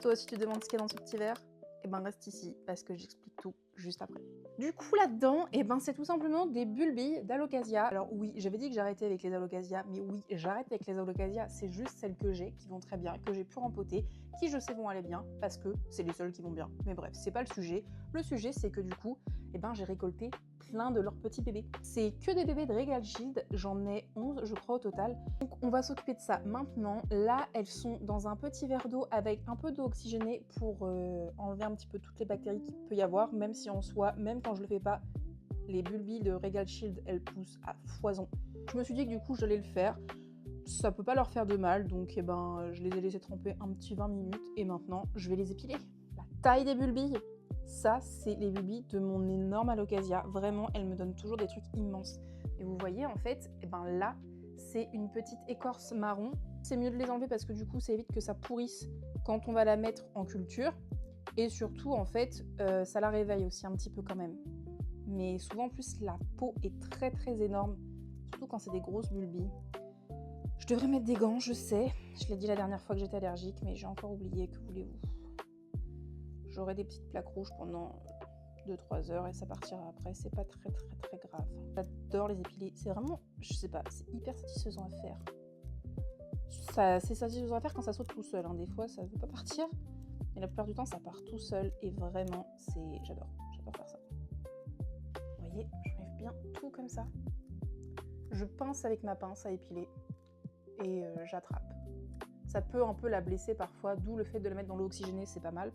Toi aussi tu te demandes ce qu'il y a dans ce petit verre? Et ben reste ici parce que j'explique tout juste après. Du coup là-dedans, et ben c'est tout simplement des bulbilles d'alocasia. Alors oui, j'avais dit que j'arrêtais avec les alocasias, mais oui, j'arrête avec les alocasias, c'est juste celles que j'ai qui vont très bien, que j'ai pu rempoter, qui je sais vont aller bien parce que c'est les seules qui vont bien. Mais bref, c'est pas le sujet. Le sujet c'est que du coup, et ben j'ai récolté plein de leurs petits bébés. C'est que des bébés de Regal Shield, j'en ai 11 je crois au total. Donc on va s'occuper de ça maintenant. Là, elles sont dans un petit verre d'eau avec un peu d'eau oxygénée pour enlever un petit peu toutes les bactéries qu'il peut y avoir, même si en soi, même quand je le fais pas, les bulbilles de Regal Shield, elles poussent à foison. Je me suis dit que du coup, j'allais le faire. Ça peut pas leur faire de mal, donc je les ai laissés tremper un petit 20 minutes et maintenant, je vais les épiler. La taille des bulbilles, ça, c'est les bulbilles de mon énorme alocasia. Vraiment, elles me donnent toujours des trucs immenses. Et vous voyez, en fait, là, c'est une petite écorce marron. C'est mieux de les enlever parce que du coup, ça évite que ça pourrisse quand on va la mettre en culture. Et surtout, en fait, ça la réveille aussi un petit peu quand même. Mais souvent, en plus, la peau est très très énorme, surtout quand c'est des grosses bulbilles. Je devrais mettre des gants, je sais. Je l'ai dit la dernière fois que j'étais allergique, mais j'ai encore oublié, que voulez-vous. J'aurai des petites plaques rouges pendant 2-3 heures et ça partira après, c'est pas très grave. J'adore les épiler, c'est vraiment, je sais pas, c'est hyper satisfaisant à faire. C'est satisfaisant à faire quand ça saute tout seul, hein. Des fois ça veut pas partir, mais la plupart du temps ça part tout seul et vraiment, j'adore faire ça. Vous voyez, je mets bien tout comme ça. Je pince avec ma pince à épiler et j'attrape. Ça peut un peu la blesser parfois, d'où le fait de la mettre dans l'eau oxygénée, c'est pas mal.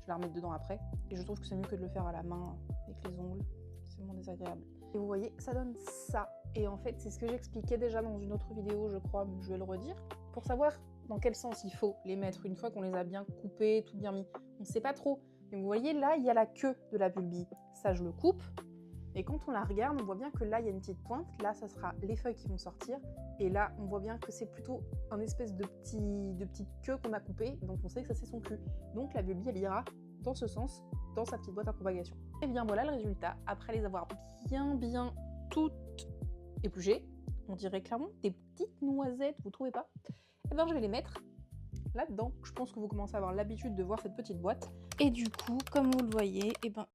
Je vais la remettre dedans après. Et je trouve que c'est mieux que de le faire à la main avec les ongles. C'est vraiment désagréable. Et vous voyez, ça donne ça. Et en fait, c'est ce que j'expliquais déjà dans une autre vidéo, je crois, mais je vais le redire. Pour savoir dans quel sens il faut les mettre une fois qu'on les a bien coupés, tout bien mis. On ne sait pas trop. Mais vous voyez, là, il y a la queue de la bulbille. Ça, je le coupe. Et quand on la regarde, on voit bien que là, il y a une petite pointe. Là, ça sera les feuilles qui vont sortir. Et là, on voit bien que c'est plutôt un espèce de petite queue qu'on a coupée. Donc, on sait que ça, c'est son cul. Donc, la bulbille, elle ira dans ce sens, dans sa petite boîte à propagation. Et bien, voilà le résultat. Après les avoir bien toutes épluchées, on dirait clairement des petites noisettes, vous trouvez pas? Et bien, je vais les mettre là-dedans. Je pense que vous commencez à avoir l'habitude de voir cette petite boîte. Et du coup, comme vous le voyez,